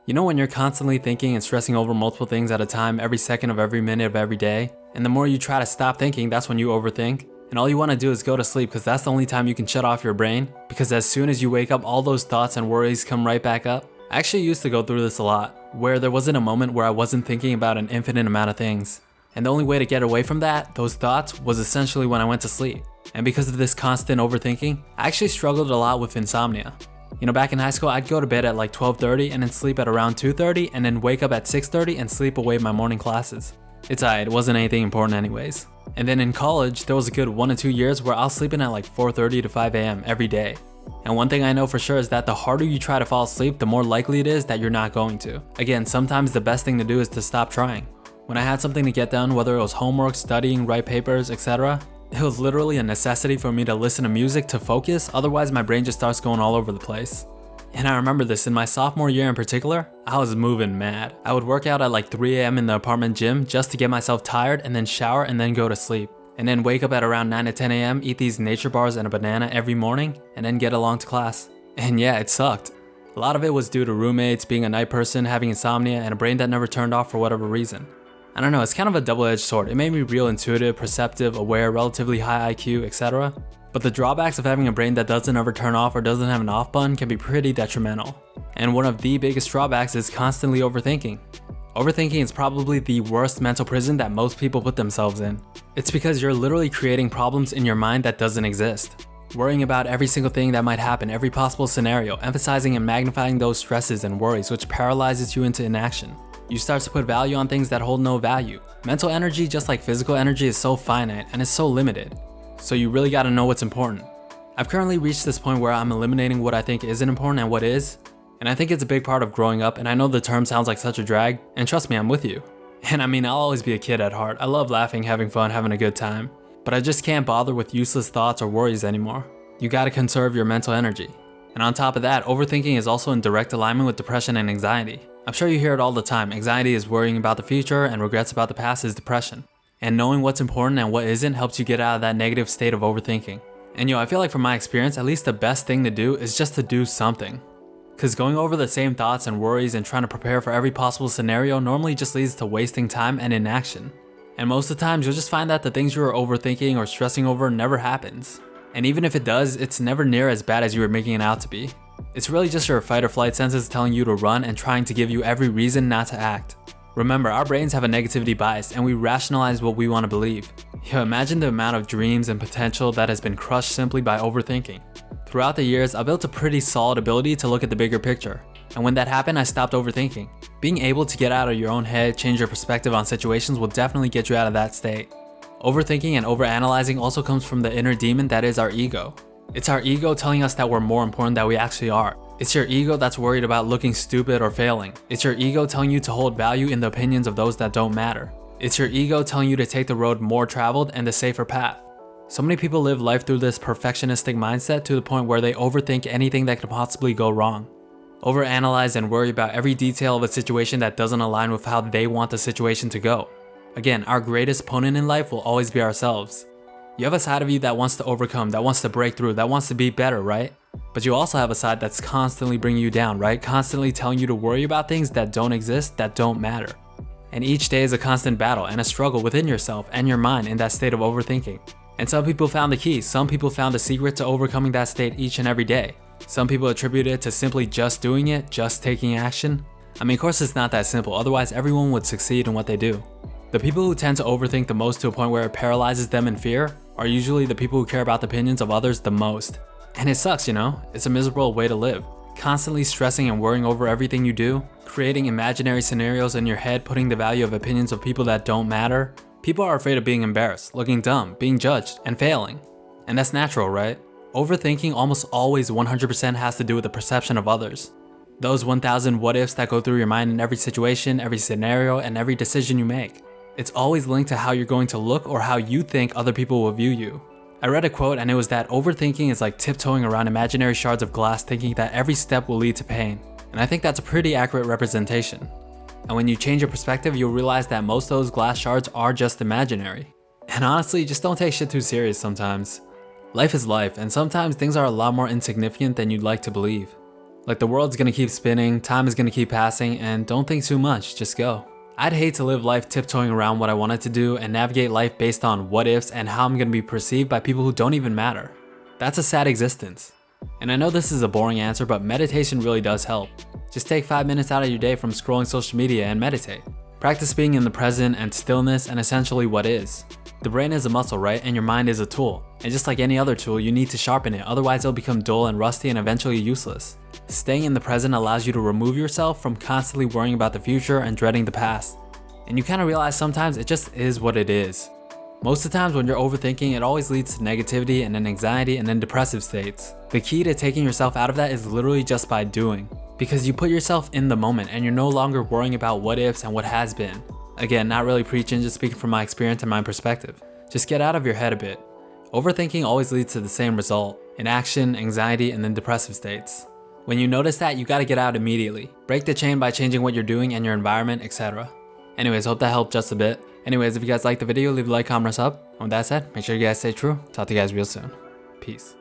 You know when you're constantly thinking and stressing over multiple things at a time every second of every minute of every day? And the more you try to stop thinking, that's when you overthink. And all you want to do is go to sleep because that's the only time you can shut off your brain. Because as soon as you wake up, all those thoughts and worries come right back up. I actually used to go through this a lot, where there wasn't a moment where I wasn't thinking about an infinite amount of things. And the only way to get away from that, those thoughts, was essentially when I went to sleep. And because of this constant overthinking, I actually struggled a lot with insomnia. You know, back in high school, I'd go to bed at like 12:30 and then sleep at around 2:30 and then wake up at 6:30 and sleep away my morning classes. It's alright, it wasn't anything important anyways. And then in college, there was a good 1 to 2 years where I was sleeping at like 4:30 to 5 a.m. every day. And one thing I know for sure is that the harder you try to fall asleep, the more likely it is that you're not going to. Again, sometimes the best thing to do is to stop trying. When I had something to get done, whether it was homework, studying, write papers, etc., it was literally a necessity for me to listen to music to focus, otherwise my brain just starts going all over the place. And I remember this in my sophomore year in particular, I was moving mad. I would work out at like 3 a.m. in the apartment gym just to get myself tired and then shower and then go to sleep. And then wake up at around 9 to 10 a.m., eat these nature bars and a banana every morning, and then get along to class. And yeah, it sucked. A lot of it was due to roommates, being a night person, having insomnia, and a brain that never turned off for whatever reason. I don't know, it's kind of a double-edged sword. It made me real intuitive, perceptive, aware, relatively high IQ, etc. But the drawbacks of having a brain that doesn't ever turn off or doesn't have an off button can be pretty detrimental. And one of the biggest drawbacks is constantly overthinking. Overthinking is probably the worst mental prison that most people put themselves in. It's because you're literally creating problems in your mind that doesn't exist. Worrying about every single thing that might happen, every possible scenario, emphasizing and magnifying those stresses and worries, which paralyzes you into inaction. You start to put value on things that hold no value. Mental energy, just like physical energy, is so finite and is so limited. So you really gotta know what's important. I've currently reached this point where I'm eliminating what I think isn't important and what is. And I think it's a big part of growing up, and I know the term sounds like such a drag, and trust me, I'm with you. And I mean, I'll always be a kid at heart. I love laughing, having fun, having a good time. But I just can't bother with useless thoughts or worries anymore. You gotta conserve your mental energy. And on top of that, overthinking is also in direct alignment with depression and anxiety. I'm sure you hear it all the time. Anxiety is worrying about the future, and regrets about the past is depression. And knowing what's important and what isn't helps you get out of that negative state of overthinking. And I feel like from my experience, at least the best thing to do is just to do something. Cause going over the same thoughts and worries and trying to prepare for every possible scenario normally just leads to wasting time and inaction. And most of the times you'll just find that the things you are overthinking or stressing over never happens. And even if it does, it's never near as bad as you were making it out to be. It's really just your fight or flight senses telling you to run and trying to give you every reason not to act. Remember, our brains have a negativity bias and we rationalize what we want to believe. Imagine the amount of dreams and potential that has been crushed simply by overthinking. Throughout the years, I built a pretty solid ability to look at the bigger picture. And when that happened, I stopped overthinking. Being able to get out of your own head, change your perspective on situations will definitely get you out of that state. Overthinking and overanalyzing also comes from the inner demon that is our ego. It's our ego telling us that we're more important than we actually are. It's your ego that's worried about looking stupid or failing. It's your ego telling you to hold value in the opinions of those that don't matter. It's your ego telling you to take the road more traveled and the safer path. So many people live life through this perfectionistic mindset to the point where they overthink anything that could possibly go wrong. Overanalyze and worry about every detail of a situation that doesn't align with how they want the situation to go. Again, our greatest opponent in life will always be ourselves. You have a side of you that wants to overcome, that wants to break through, that wants to be better, right? But you also have a side that's constantly bringing you down, right? Constantly telling you to worry about things that don't exist, that don't matter. And each day is a constant battle and a struggle within yourself and your mind in that state of overthinking. And some people found the key. Some people found the secret to overcoming that state each and every day. Some people attribute it to simply just doing it, just taking action. I mean, of course it's not that simple, otherwise everyone would succeed in what they do. The people who tend to overthink the most to a point where it paralyzes them in fear are usually the people who care about the opinions of others the most. And it sucks, it's a miserable way to live. Constantly stressing and worrying over everything you do, creating imaginary scenarios in your head, putting the value of opinions of people that don't matter. People are afraid of being embarrassed, looking dumb, being judged, and failing. And that's natural, right? Overthinking almost always 100% has to do with the perception of others. Those 1,000 what ifs that go through your mind in every situation, every scenario, and every decision you make. It's always linked to how you're going to look or how you think other people will view you. I read a quote and it was that overthinking is like tiptoeing around imaginary shards of glass thinking that every step will lead to pain. And I think that's a pretty accurate representation. And when you change your perspective, you'll realize that most of those glass shards are just imaginary. And honestly, just don't take shit too serious sometimes. Life is life, and sometimes things are a lot more insignificant than you'd like to believe. Like the world's gonna keep spinning, time is gonna keep passing, and don't think too much, just go. I'd hate to live life tiptoeing around what I wanted to do and navigate life based on what ifs and how I'm gonna be perceived by people who don't even matter. That's a sad existence. And I know this is a boring answer, but meditation really does help. Just take 5 minutes out of your day from scrolling social media and meditate. Practice being in the present and stillness and essentially what is. The brain is a muscle, right? And your mind is a tool. And just like any other tool, you need to sharpen it, otherwise it'll become dull and rusty and eventually useless. Staying in the present allows you to remove yourself from constantly worrying about the future and dreading the past. And you kind of realize sometimes it just is what it is. Most of the times when you're overthinking, it always leads to negativity and then anxiety and then depressive states. The key to taking yourself out of that is literally just by doing. Because you put yourself in the moment and you're no longer worrying about what ifs and what has been. Again, not really preaching, just speaking from my experience and my perspective. Just get out of your head a bit. Overthinking always leads to the same result: inaction, anxiety, and then depressive states. When you notice that, you gotta get out immediately. Break the chain by changing what you're doing and your environment, etc. Anyways, hope that helped just a bit. Anyways, if you guys liked the video, leave a like, comment, or sub. And with that said, make sure you guys stay true. Talk to you guys real soon. Peace.